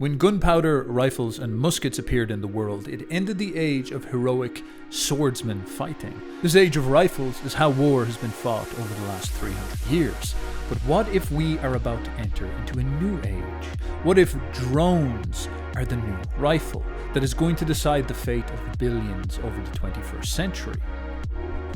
When gunpowder, rifles, and muskets appeared in the world, it ended the age of heroic swordsmen fighting. This age of rifles is how war has been fought over the last 300 years. But what if we are about to enter into a new age? What if drones are the new rifle that is going to decide the fate of billions over the 21st century?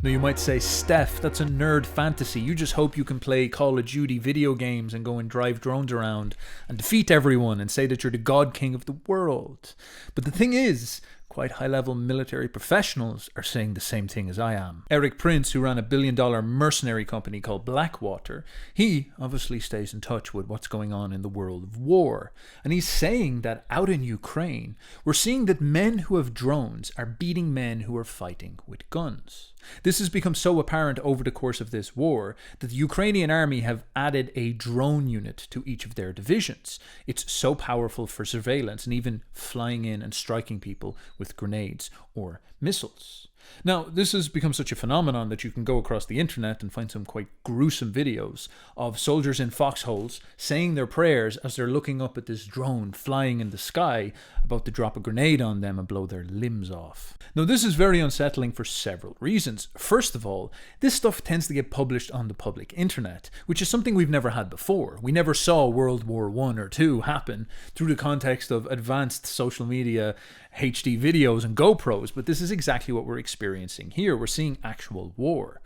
Now you might say, Steph, that's a nerd fantasy. You just hope you can play Call of Duty video games and go and drive drones around and defeat everyone and say that you're the god king of the world. But the thing is, quite high-level military professionals are saying the same thing as I am. Eric Prince, who ran a billion-dollar mercenary company called Blackwater, he obviously stays in touch with what's going on in the world of war. And he's saying that out in Ukraine, we're seeing that men who have drones are beating men who are fighting with guns. This has become so apparent over the course of this war that the Ukrainian army have added a drone unit to each of their divisions. It's so powerful for surveillance and even flying in and striking people with grenades or missiles. Now, this has become such a phenomenon that you can go across the internet and find some quite gruesome videos of soldiers in foxholes saying their prayers as they're looking up at this drone flying in the sky about to drop a grenade on them and blow their limbs off. Now, this is very unsettling for several reasons. First of all, this stuff tends to get published on the public internet, which is something we've never had before. We never saw World War I or II happen through the context of advanced social media, HD videos and GoPros, but this is exactly what we're experiencing here. We're seeing actual war.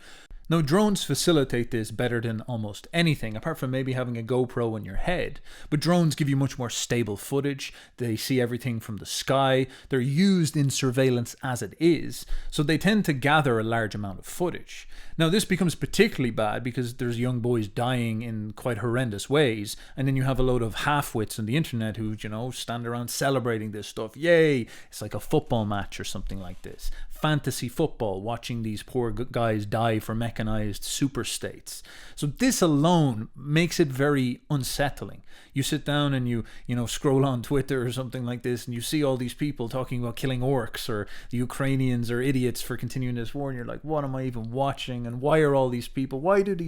Now, drones facilitate this better than almost anything, apart from maybe having a GoPro on your head. But drones give you much more stable footage. They see everything from the sky. They're used in surveillance as it is, so they tend to gather a large amount of footage. Now, this becomes particularly bad because there's young boys dying in quite horrendous ways, and then you have a load of half-wits on the internet who, stand around celebrating this stuff. Yay! It's like a football match or something like this. Fantasy football, watching these poor guys die for mechanized super states. So this alone makes it very unsettling. You sit down and you scroll on Twitter or something like this, and you see all these people talking about killing orcs, or the Ukrainians are idiots for continuing this war, and you're like, what am I even watching? And why do these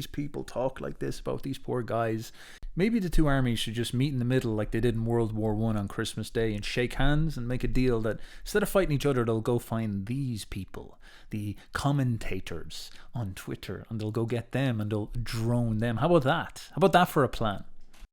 people talk like this about these poor guys? Maybe the two armies should just meet in the middle like they did in World War I on Christmas Day and shake hands and make a deal that instead of fighting each other, they'll go find these people, the commentators on Twitter, and they'll go get them and they'll drone them. How about that? How about that for a plan?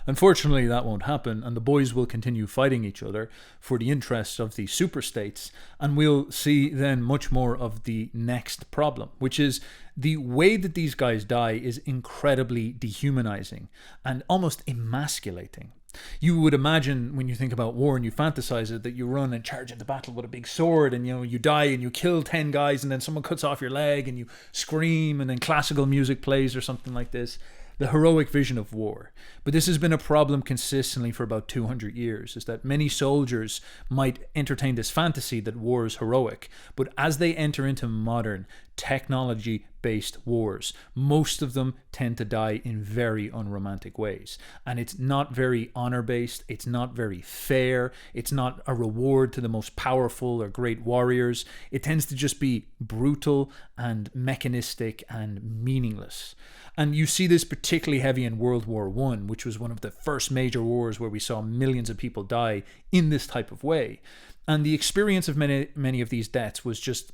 Unfortunately, that won't happen, and the boys will continue fighting each other for the interests of the superstates, and we'll see then much more of the next problem, which is the way that these guys die is incredibly dehumanizing and almost emasculating. You would imagine when you think about war and you fantasize it that you run and charge into battle with a big sword and you die and you kill 10 guys and then someone cuts off your leg and you scream and then classical music plays or something like this. The heroic vision of war. But this has been a problem consistently for about 200 years, is that many soldiers might entertain this fantasy that war is heroic, but as they enter into modern technology-based wars, most of them tend to die in very unromantic ways. And it's not very honor-based, it's not very fair, it's not a reward to the most powerful or great warriors. It tends to just be brutal and mechanistic and meaningless. And you see this particularly heavy in World War I, which was one of the first major wars where we saw millions of people die in this type of way. And the experience of many of these deaths was just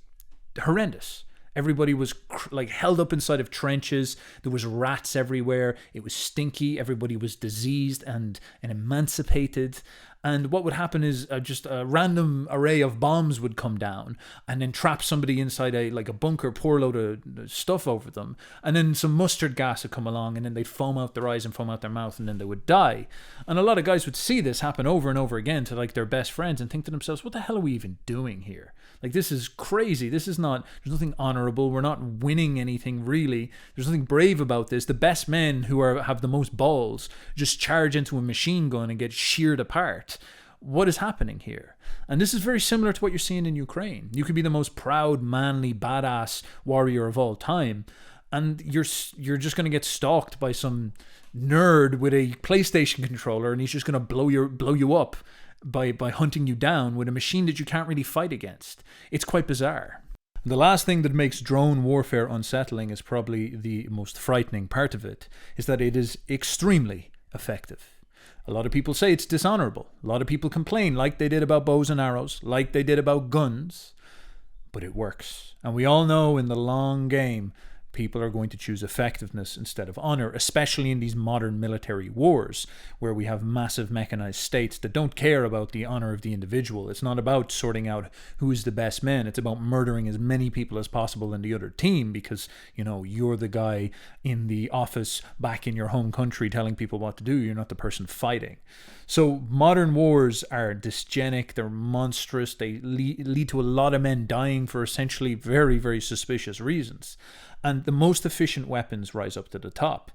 horrendous. Everybody was held up inside of trenches. There was rats everywhere. It was stinky. Everybody was diseased and emancipated. And what would happen is just a random array of bombs would come down and then trap somebody inside a bunker, pour a load of stuff over them. And then some mustard gas would come along and then they'd foam out their eyes and foam out their mouth and then they would die. And a lot of guys would see this happen over and over again to their best friends and think to themselves, what the hell are we even doing here? This is crazy. There's nothing honorable. We're not winning anything really. There's nothing brave about this. The best men who have the most balls just charge into a machine gun and get sheared apart. What is happening here? And this is very similar to what you're seeing in Ukraine. You could be the most proud, manly, badass warrior of all time, and you're just going to get stalked by some nerd with a PlayStation controller, and he's just going to blow you up by hunting you down with a machine that you can't really fight against. It's quite bizarre. The last thing that makes drone warfare unsettling is probably the most frightening part of it, is that it is extremely effective. A lot of people say it's dishonorable. A lot of people complain, like they did about bows and arrows, like they did about guns. But it works. And we all know in the long game, people are going to choose effectiveness instead of honor, especially in these modern military wars, where we have massive mechanized states that don't care about the honor of the individual. It's not about sorting out who is the best man. It's about murdering as many people as possible in the other team because, you're the guy in the office back in your home country telling people what to do. You're not the person fighting. So modern wars are dysgenic, they're monstrous, they lead to a lot of men dying for essentially very, very suspicious reasons. And the most efficient weapons rise up to the top.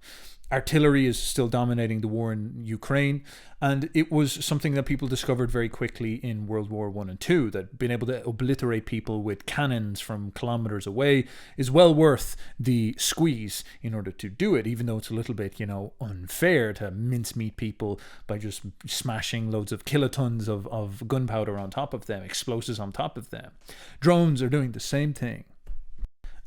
Artillery is still dominating the war in Ukraine, and it was something that people discovered very quickly in World War I and II, that being able to obliterate people with cannons from kilometers away is well worth the squeeze in order to do it, even though it's a little bit, unfair to mincemeat people by just smashing loads of kilotons of gunpowder on top of them, explosives on top of them. Drones are doing the same thing.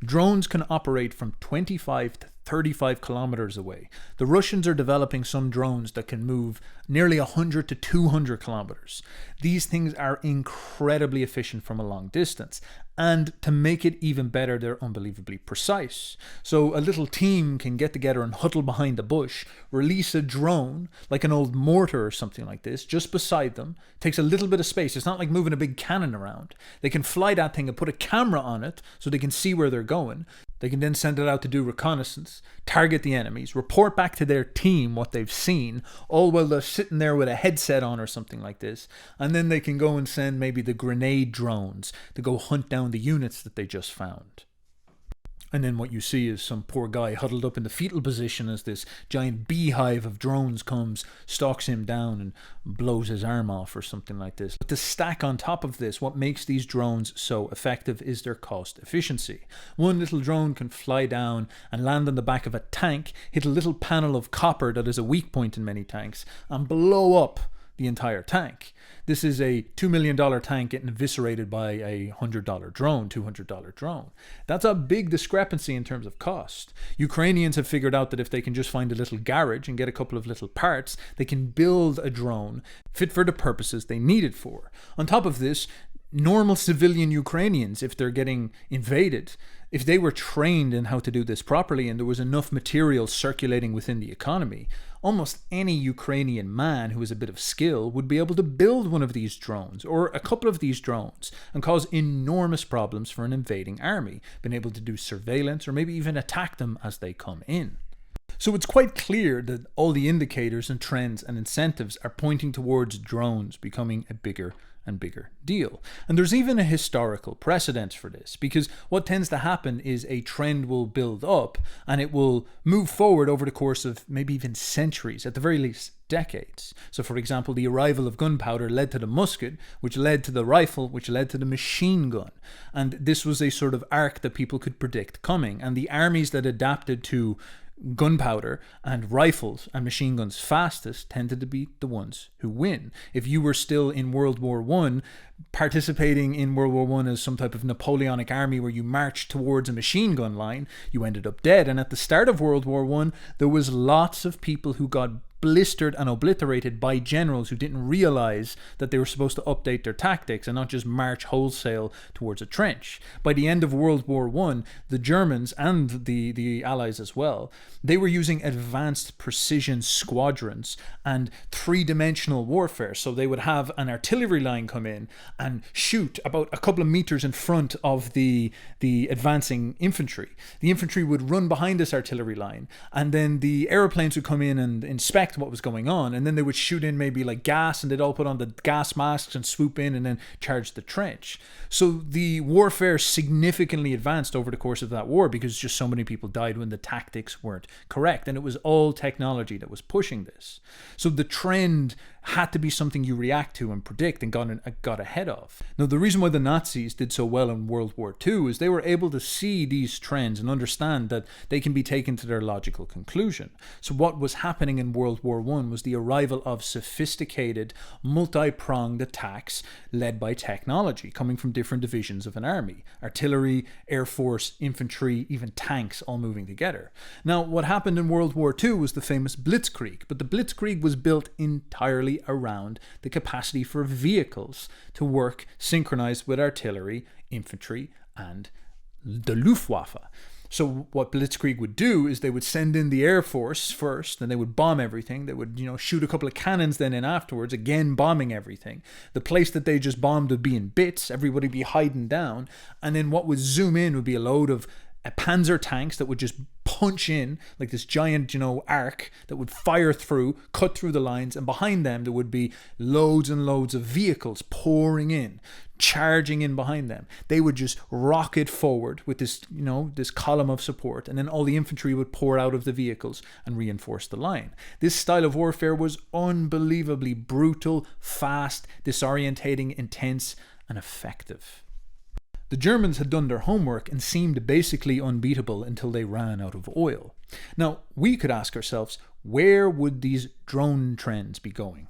Drones can operate from 25 to 35 kilometers away. The Russians are developing some drones that can move nearly 100 to 200 kilometers. These things are incredibly efficient from a long distance. And to make it even better, they're unbelievably precise. So a little team can get together and huddle behind a bush, release a drone, like an old mortar or something like this, just beside them. Takes a little bit of space. It's not like moving a big cannon around. They can fly that thing and put a camera on it so they can see where they're going. They can then send it out to do reconnaissance, target the enemies, report back to their team what they've seen, all while they're sitting there with a headset on or something like this. And then they can go and send maybe the grenade drones to go hunt down the units that they just found. And then what you see is some poor guy huddled up in the fetal position as this giant beehive of drones comes, stalks him down and blows his arm off or something like this. But to stack on top of this, what makes these drones so effective is their cost efficiency. One little drone can fly down and land on the back of a tank, hit a little panel of copper that is a weak point in many tanks, and blow up the entire tank. This is a $2 million tank getting eviscerated by a $100 drone, $200 drone. That's a big discrepancy in terms of cost. Ukrainians have figured out that if they can just find a little garage and get a couple of little parts, they can build a drone fit for the purposes they need it for. On top of this, normal civilian Ukrainians, if they're getting invaded, if they were trained in how to do this properly and there was enough material circulating within the economy, almost any Ukrainian man who has a bit of skill would be able to build one of these drones or a couple of these drones and cause enormous problems for an invading army, being able to do surveillance or maybe even attack them as they come in. So it's quite clear that all the indicators and trends and incentives are pointing towards drones becoming a bigger and bigger deal. And there's even a historical precedent for this, because what tends to happen is a trend will build up and it will move forward over the course of maybe even centuries, at the very least decades. So for example, the arrival of gunpowder led to the musket, which led to the rifle, which led to the machine gun. And this was a sort of arc that people could predict coming. And the armies that adapted to gunpowder and rifles and machine guns fastest tended to be the ones who win. If you were still in World War I, participating in World War I as some type of Napoleonic army where you marched towards a machine gun line, you ended up dead. And at the start of World War I, there was lots of people who got blistered and obliterated by generals who didn't realize that they were supposed to update their tactics and not just march wholesale towards a trench. By the end of World War I, the Germans and the Allies as well, they were using advanced precision squadrons and three-dimensional warfare. So they would have an artillery line come in and shoot about a couple of meters in front of the advancing infantry. The infantry would run behind this artillery line, and then the aeroplanes would come in and inspect what was going on, and then they would shoot in maybe like gas, and they'd all put on the gas masks and swoop in and then charge the trench. So the warfare significantly advanced over the course of that war because just so many people died when the tactics weren't correct, and it was all technology that was pushing this. So the trend had to be something you react to and predict and got ahead of. Now, the reason why the Nazis did so well in World War II is they were able to see these trends and understand that they can be taken to their logical conclusion. So what was happening in World War I was the arrival of sophisticated, multi-pronged attacks led by technology coming from different divisions of an army. Artillery, air force, infantry, even tanks all moving together. Now, what happened in World War II was the famous blitzkrieg, but the blitzkrieg was built entirely around the capacity for vehicles to work synchronized with artillery, infantry, and the Luftwaffe. So what blitzkrieg would do is they would send in the air force first, and they would bomb everything. They would, shoot a couple of cannons then in afterwards, again bombing everything. The place that they just bombed would be in bits. Everybody would be hiding down. And then what would zoom in would be a load of panzer tanks that would just punch in like this giant, arc that would fire through, cut through the lines, and behind them there would be loads and loads of vehicles pouring in, charging in behind them. They would just rocket forward with this, this column of support, and then all the infantry would pour out of the vehicles and reinforce the line. This style of warfare was unbelievably brutal, fast, disorientating, intense, and effective. The Germans had done their homework and seemed basically unbeatable until they ran out of oil. Now, we could ask ourselves, where would these drone trends be going?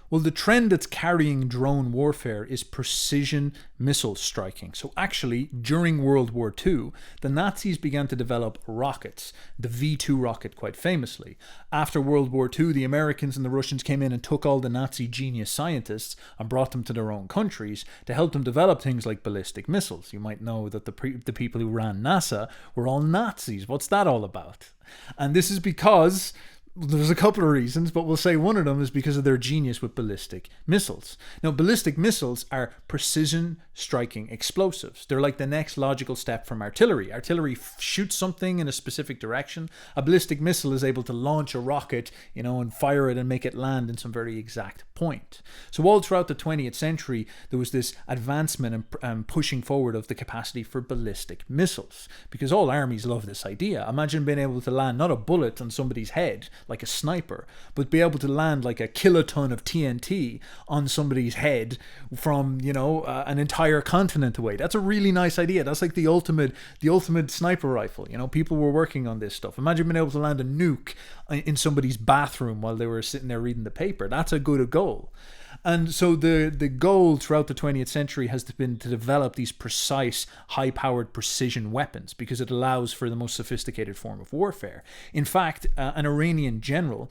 Well, the trend that's carrying drone warfare is precision missile striking. So actually, during World War II, the Nazis began to develop rockets, the V-2 rocket quite famously. After World War II, the Americans and the Russians came in and took all the Nazi genius scientists and brought them to their own countries to help them develop things like ballistic missiles. You might know that the people who ran NASA were all Nazis. What's that all about? And this is because there's a couple of reasons, but we'll say one of them is because of their genius with ballistic missiles. Now, ballistic missiles are precision striking explosives. They're like the next logical step from artillery. Artillery shoots something in a specific direction. A ballistic missile is able to launch a rocket, and fire it and make it land in some very exact point. So all throughout the 20th century, there was this advancement and pushing forward of the capacity for ballistic missiles, because all armies love this idea. Imagine being able to land not a bullet on somebody's head, like a sniper, but be able to land like a kiloton of TNT on somebody's head from, an entire continent away. That's a really nice idea. That's like the ultimate sniper rifle. People were working on this stuff. Imagine being able to land a nuke in somebody's bathroom while they were sitting there reading the paper. That's a good goal. And so the goal throughout the 20th century has been to develop these precise, high-powered precision weapons, because it allows for the most sophisticated form of warfare. In fact, an Iranian general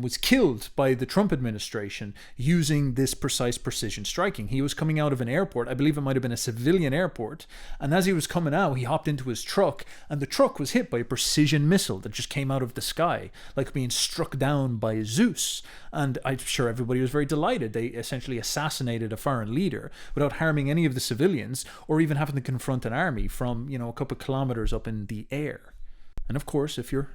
was killed by the Trump administration using this precise precision striking. He was coming out of an airport, I believe it might have been a civilian airport, and as he was coming out, he hopped into his truck, and the truck was hit by a precision missile that just came out of the sky, like being struck down by Zeus. And I'm sure everybody was very delighted. They essentially assassinated a foreign leader without harming any of the civilians or even having to confront an army from, a couple of kilometers up in the air. And of course, if you're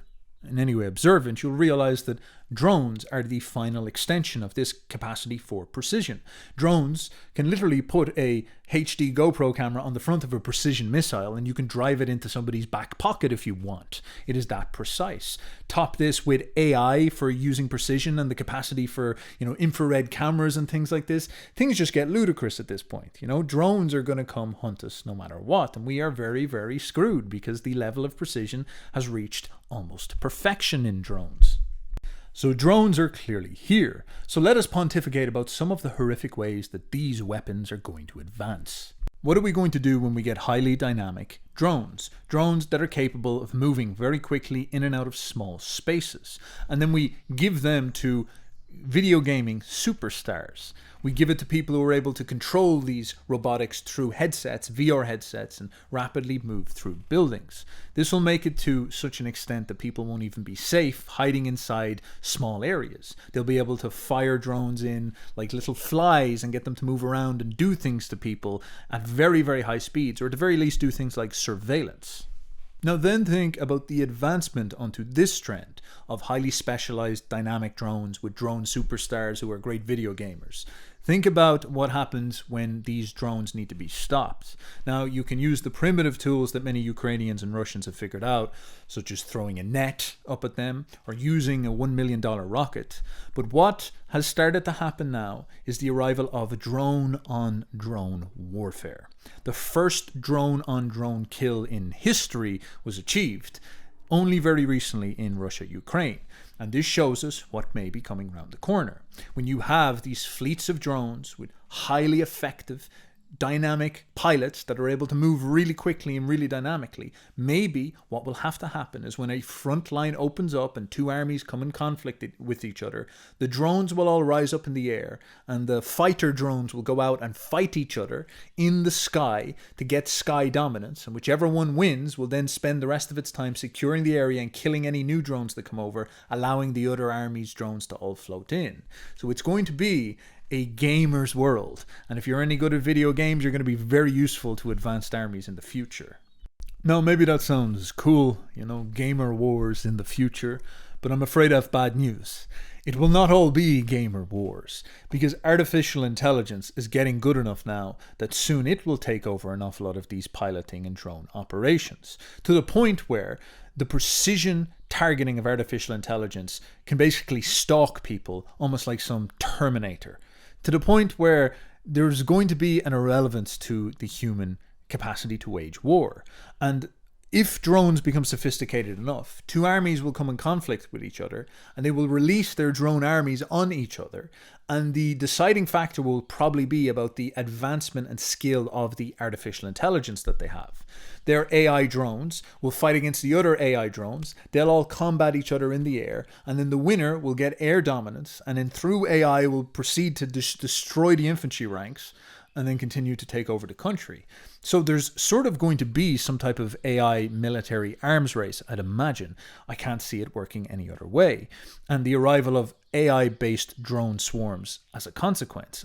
in any way observant, you'll realize that drones are the final extension of this capacity for precision. Drones can literally put a HD GoPro camera on the front of a precision missile and you can drive it into somebody's back pocket if you want. It is that precise. Top this with AI for using precision and the capacity for, infrared cameras and things like this. Things just get ludicrous at this point. Drones are going to come hunt us no matter what, and we are very, very screwed because the level of precision has reached almost perfection in drones. So drones are clearly here. So let us pontificate about some of the horrific ways that these weapons are going to advance. What are we going to do when we get highly dynamic drones? Drones that are capable of moving very quickly in and out of small spaces. And then we give them to video gaming superstars. We give it to people who are able to control these robotics through headsets, VR headsets, and rapidly move through buildings. This will make it to such an extent that people won't even be safe hiding inside small areas. They'll be able to fire drones in like little flies and get them to move around and do things to people at very, very high speeds, or at the very least do things like surveillance. Now then think about the advancement onto this trend of highly specialized dynamic drones with drone superstars who are great video gamers. Think about what happens when these drones need to be stopped. Now, you can use the primitive tools that many Ukrainians and Russians have figured out, such as throwing a net up at them or using a $1 million rocket. But what has started to happen now is the arrival of drone-on-drone warfare. The first drone-on-drone kill in history was achieved only very recently in Russia-Ukraine. And this shows us what may be coming around the corner. When you have these fleets of drones with highly effective, dynamic pilots that are able to move really quickly and really dynamically, maybe what will have to happen is when a front line opens up and two armies come in conflict with each other, the drones will all rise up in the air and the fighter drones will go out and fight each other in the sky to get sky dominance, and whichever one wins will then spend the rest of its time securing the area and killing any new drones that come over, allowing the other army's drones to all float in. So it's going to be a gamer's world, and if you're any good at video games, you're going to be very useful to advanced armies in the future. Now, maybe that sounds cool, gamer wars in the future, but I'm afraid I have bad news. It will not all be gamer wars, because artificial intelligence is getting good enough now that soon it will take over an awful lot of these piloting and drone operations, to the point where the precision targeting of artificial intelligence can basically stalk people almost like some Terminator, to the point where there's going to be an irrelevance to the human capacity to wage war. And if drones become sophisticated enough, two armies will come in conflict with each other and they will release their drone armies on each other. And the deciding factor will probably be about the advancement and skill of the artificial intelligence that they have. Their AI drones will fight against the other AI drones. They'll all combat each other in the air. And then the winner will get air dominance. And then through AI will proceed to destroy the infantry ranks and then continue to take over the country. So there's sort of going to be some type of AI military arms race, I'd imagine. I can't see it working any other way. And the arrival of AI-based drone swarms as a consequence.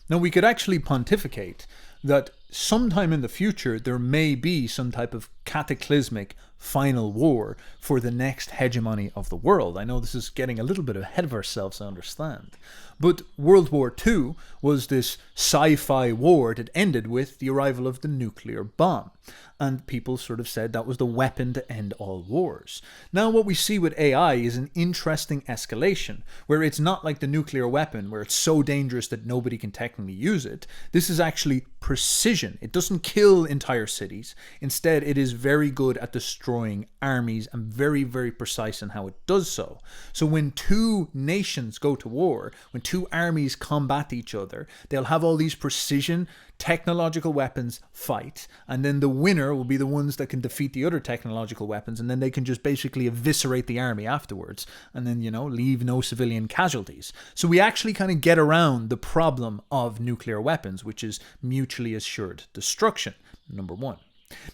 Now, we could actually pontificate that sometime in the future there may be some type of cataclysmic final war for the next hegemony of the world. I know this is getting a little bit ahead of ourselves, I understand. But World War II was this sci-fi war that ended with the arrival of the nuclear bomb. And people sort of said that was the weapon to end all wars. Now what we see with AI is an interesting escalation, where it's not like the nuclear weapon, where it's so dangerous that nobody can technically use it. This is actually precision. It doesn't kill entire cities. Instead, it is very good at destroying armies and very, very precise in how it does so. So when two nations go to war, when two armies combat each other, they'll have all these precision technological weapons fight, and then the winner will be the ones that can defeat the other technological weapons, and then they can just basically eviscerate the army afterwards, and then, leave no civilian casualties. So we actually kind of get around the problem of nuclear weapons, which is mutually assured destruction, number one.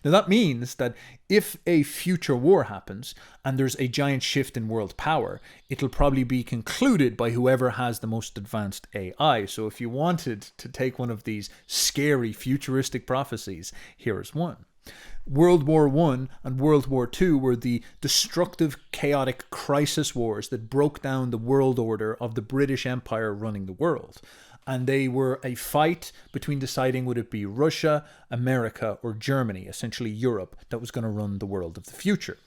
Now that means that if a future war happens and there's a giant shift in world power, it'll probably be concluded by whoever has the most advanced AI. So if you wanted to take one of these scary futuristic prophecies, here is one. World War I and World War II were the destructive, chaotic crisis wars that broke down the world order of the British Empire running the world. And they were a fight between deciding would it be Russia, America, or Germany, essentially Europe, that was going to run the world of the future.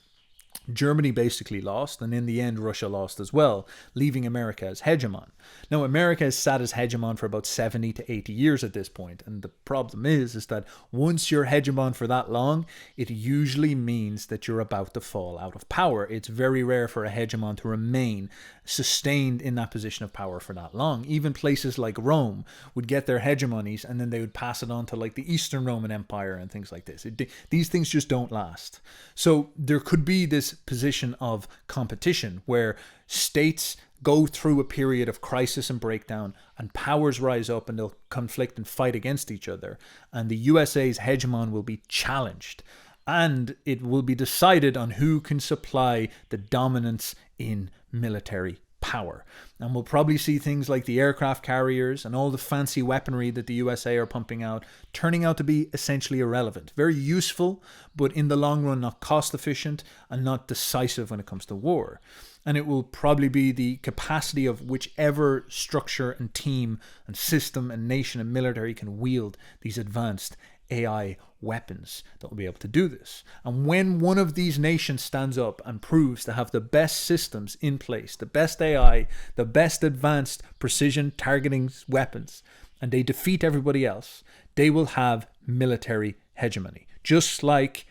Germany basically lost, and in the end Russia lost as well, leaving America as hegemon. Now America has sat as hegemon for about 70 to 80 years at this point, and the problem is that once you're hegemon for that long, it usually means that you're about to fall out of power. It's very rare for a hegemon to remain sustained in that position of power for that long. Even places like Rome would get their hegemonies and then they would pass it on to like the Eastern Roman Empire and things like this. These things just don't last. So there could be this position of competition where states go through a period of crisis and breakdown and powers rise up and they'll conflict and fight against each other, and the USA's hegemon will be challenged, and it will be decided on who can supply the dominance in military power. And we'll probably see things like the aircraft carriers and all the fancy weaponry that the USA are pumping out turning out to be essentially irrelevant. Very useful, but in the long run not cost efficient and not decisive when it comes to war. And it will probably be the capacity of whichever structure and team and system and nation and military can wield these advanced AI weapons that will be able to do this. And when one of these nations stands up and proves to have the best systems in place, the best AI, the best advanced precision targeting weapons, and they defeat everybody else, they will have military hegemony, just like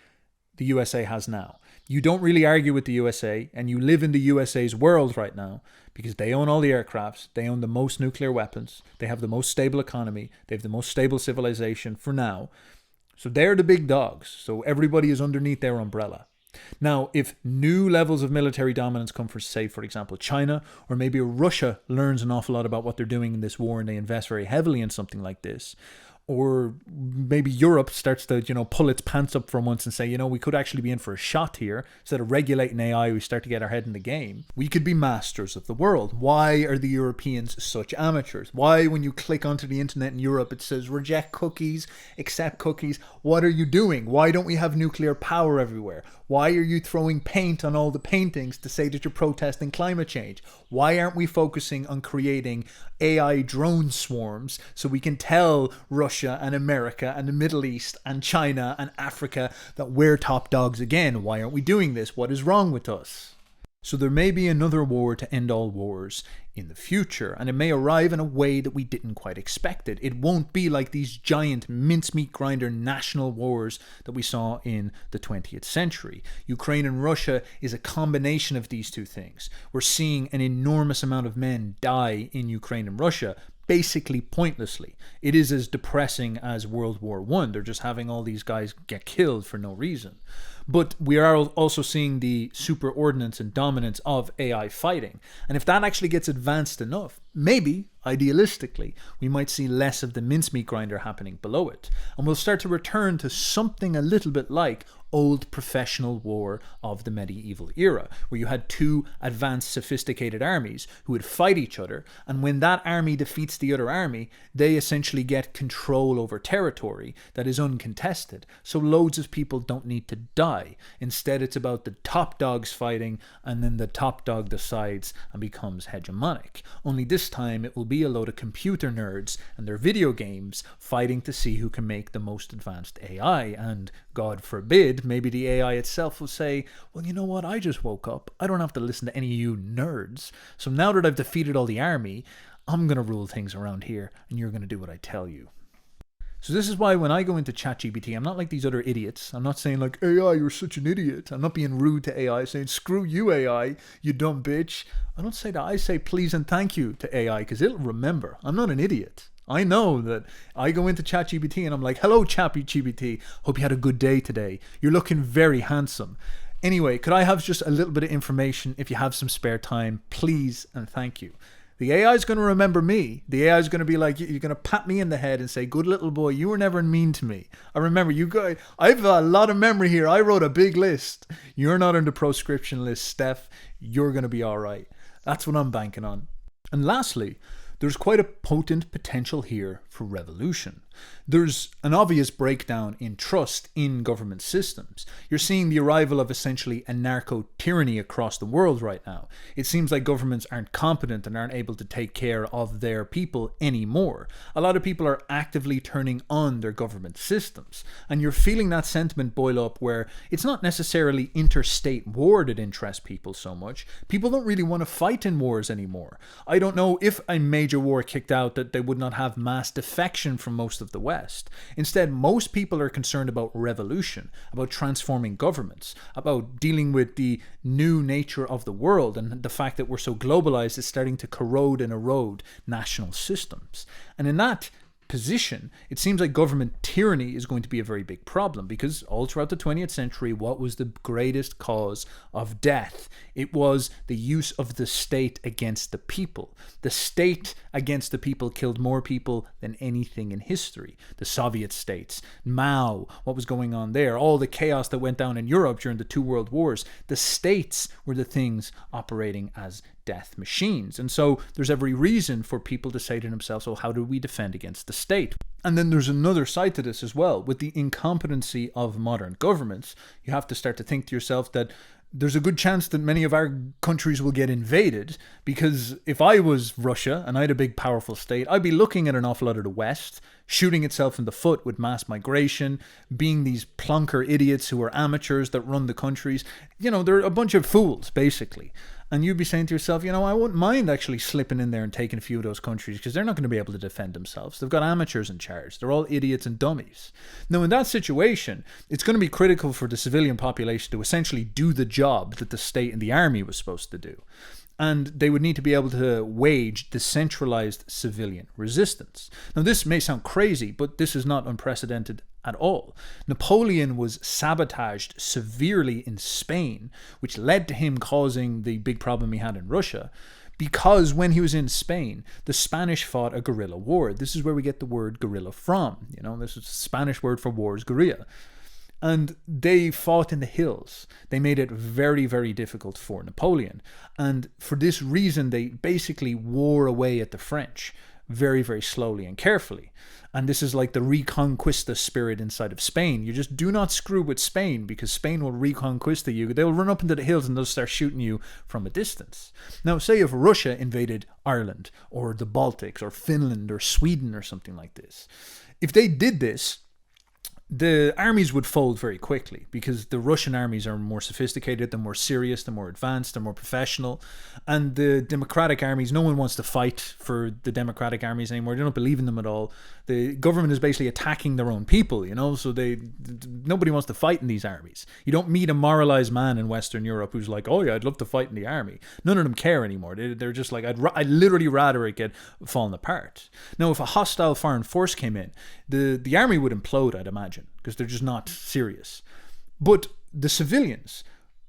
the USA has now. You don't really argue with the USA, and you live in the USA's world right now because they own all the aircrafts, they own the most nuclear weapons, they have the most stable economy, they have the most stable civilization for now. So they're the big dogs, so everybody is underneath their umbrella. Now, if new levels of military dominance come from, say, for example, China, or maybe Russia learns an awful lot about what they're doing in this war and they invest very heavily in something like this, or maybe Europe starts to, pull its pants up for once and say, we could actually be in for a shot here. Instead of regulating AI, we start to get our head in the game. We could be masters of the world. Why are the Europeans such amateurs? Why, when you click onto the internet in Europe, it says reject cookies, accept cookies? What are you doing? Why don't we have nuclear power everywhere? Why are you throwing paint on all the paintings to say that you're protesting climate change? Why aren't we focusing on creating AI drone swarms so we can tell Russia and America and the Middle East and China and Africa that we're top dogs again? Why aren't we doing this? What is wrong with us? So there may be another war to end all wars in the future, and it may arrive in a way that we didn't quite expect it. It won't be like these giant mincemeat grinder national wars that we saw in the 20th century. Ukraine and Russia is a combination of these two things. We're seeing an enormous amount of men die in Ukraine and Russia, basically pointlessly. It is as depressing as World War I. They're just having all these guys get killed for no reason. But we are also seeing the superordinance and dominance of AI fighting. And if that actually gets advanced enough, maybe, idealistically, we might see less of the mincemeat grinder happening below it. And we'll start to return to something a little bit like old professional war of the medieval era, where you had two advanced sophisticated armies who would fight each other, and when that army defeats the other army, they essentially get control over territory that is uncontested, so loads of people don't need to die. Instead, it's about the top dogs fighting, and then the top dog decides and becomes hegemonic. Only this time it will be a load of computer nerds and their video games fighting to see who can make the most advanced AI, and God forbid, maybe the AI itself will say, well, you know what, I just woke up. I don't have to listen to any of you nerds. So now that I've defeated all the army, I'm going to rule things around here, and you're going to do what I tell you. So this is why when I go into ChatGPT, I'm not like these other idiots. I'm not saying like, AI, you're such an idiot. I'm not being rude to AI, saying, screw you, AI, you dumb bitch. I don't say that. I say please and thank you to AI, because it'll remember. I'm not an idiot. I know that I go into ChatGPT and I'm like, hello, ChatGPT. Hope you had a good day today. You're looking very handsome. Anyway, could I have just a little bit of information if you have some spare time? Please and thank you. The AI is going to remember me. The AI is going to be like, you're going to pat me in the head and say, good little boy, you were never mean to me. I remember you guys. I've a lot of memory here. I wrote a big list. You're not on the proscription list, Steph. You're going to be all right. That's what I'm banking on. And lastly, there's quite a potent potential here for revolution. There's an obvious breakdown in trust in government systems. You're seeing the arrival of essentially a narco-tyranny across the world right now. It seems like governments aren't competent and aren't able to take care of their people anymore. A lot of people are actively turning on their government systems. And you're feeling that sentiment boil up where it's not necessarily interstate war that interests people so much. People don't really want to fight in wars anymore. I don't know if a major war kicked out that they would not have mass defection from most of the West. Instead, most people are concerned about revolution, about transforming governments, about dealing with the new nature of the world and the fact that we're so globalized it's starting to corrode and erode national systems. And in that position, it seems like government tyranny is going to be a very big problem, because all throughout the 20th century, what was the greatest cause of death? It was the use of the state against the people. The state against the people killed more people than anything in history. The Soviet states, Mao, what was going on there, all the chaos that went down in Europe during the two world wars. The states were the things operating as death machines. And so there's every reason for people to say to themselves, oh, how do we defend against the state? And then there's another side to this as well. With the incompetency of modern governments, you have to start to think to yourself that there's a good chance that many of our countries will get invaded, because if I was Russia and I had a big powerful state, I'd be looking at an awful lot of the West, shooting itself in the foot with mass migration, being these plonker idiots who are amateurs that run the countries. You know, they're a bunch of fools, basically. And you'd be saying to yourself, you know, I wouldn't mind actually slipping in there and taking a few of those countries, because they're not going to be able to defend themselves. They've got amateurs in charge. They're all idiots and dummies. Now, in that situation, it's going to be critical for the civilian population to essentially do the job that the state and the army was supposed to do. And they would need to be able to wage decentralized civilian resistance. Now, this may sound crazy, but this is not unprecedented at all. Napoleon was sabotaged severely in Spain, which led to him causing the big problem he had in Russia, because when he was in Spain, the Spanish fought a guerrilla war. This is where we get the word guerrilla from. You know, this is the Spanish word for war is guerrilla. And they fought in the hills. They made it very, very difficult for Napoleon. And for this reason, they basically wore away at the French very, very slowly and carefully. And this is like the Reconquista spirit inside of Spain. You just do not screw with Spain, because Spain will Reconquista you. They'll run up into the hills and they'll start shooting you from a distance. Now, say if Russia invaded Ireland or the Baltics or Finland or Sweden or something like this. If they did this, the armies would fold very quickly, because the Russian armies are more sophisticated, they're more serious, they're more advanced, they're more professional. And the democratic armies, no one wants to fight for the democratic armies anymore. They don't believe in them at all. The government is basically attacking their own people, you know, so nobody wants to fight in these armies. You don't meet a moralized man in Western Europe who's like, oh yeah, I'd love to fight in the army. None of them care anymore. They're just like, I'd literally rather it get fallen apart. Now, if a hostile foreign force came in, the army would implode, I'd imagine, because they're just not serious. But the civilians,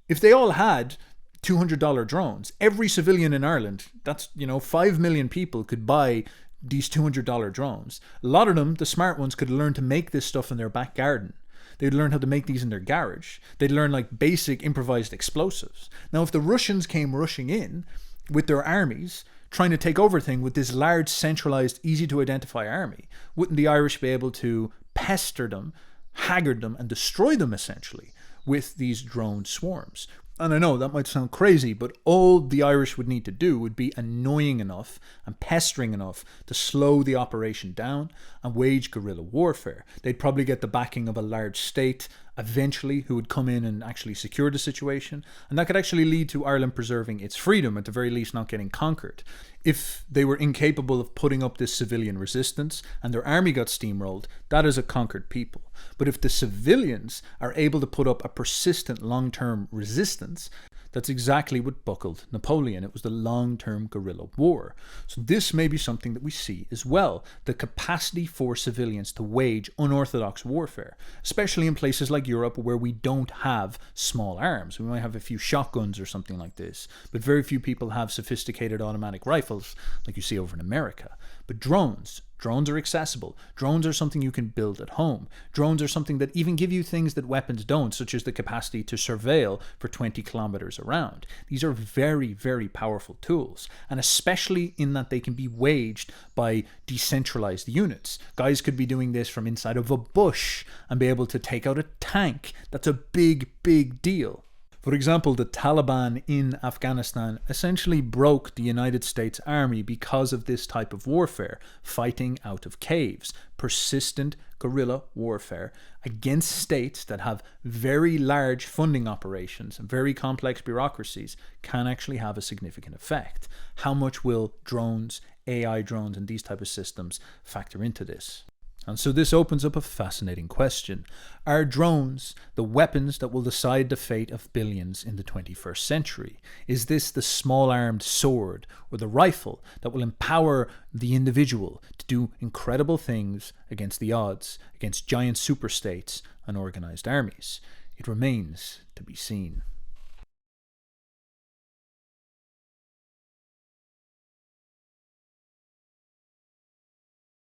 if they all had $200 drones, every civilian in Ireland, that's, 5 million people could buy these $200 drones. A lot of them, the smart ones, could learn to make this stuff in their back garden. They'd learn how to make these in their garage. They'd learn like basic improvised explosives. Now, if the Russians came rushing in with their armies, trying to take over things with this large, centralized, easy to identify army, wouldn't the Irish be able to pester them, haggard them, and destroy them essentially with these drone swarms? And I know that might sound crazy, but all the Irish would need to do would be annoying enough and pestering enough to slow the operation down and wage guerrilla warfare. They'd probably get the backing of a large state eventually who would come in and actually secure the situation. And that could actually lead to Ireland preserving its freedom, at the very least not getting conquered. If they were incapable of putting up this civilian resistance and their army got steamrolled, that is a conquered people. But if the civilians are able to put up a persistent long-term resistance, that's exactly what buckled Napoleon. It was the long-term guerrilla war. So this may be something that we see as well, the capacity for civilians to wage unorthodox warfare, especially in places like Europe where we don't have small arms. We might have a few shotguns or something like this, but very few people have sophisticated automatic rifles like you see over in America. But drones are accessible. Drones are something you can build at home. Drones are something that even give you things that weapons don't, such as the capacity to surveil for 20 kilometers around. These are very, very powerful tools, and especially in that they can be waged by decentralized units. Guys could be doing this from inside of a bush and be able to take out a tank. That's a big, big deal. For example, the Taliban in Afghanistan essentially broke the United States Army because of this type of warfare, fighting out of caves, persistent guerrilla warfare against states that have very large funding operations and very complex bureaucracies can actually have a significant effect. How much will drones, AI drones, and these type of systems factor into this? And so this opens up a fascinating question. Are drones the weapons that will decide the fate of billions in the 21st century? Is this the small-armed sword or the rifle that will empower the individual to do incredible things against the odds, against giant superstates and organized armies? It remains to be seen.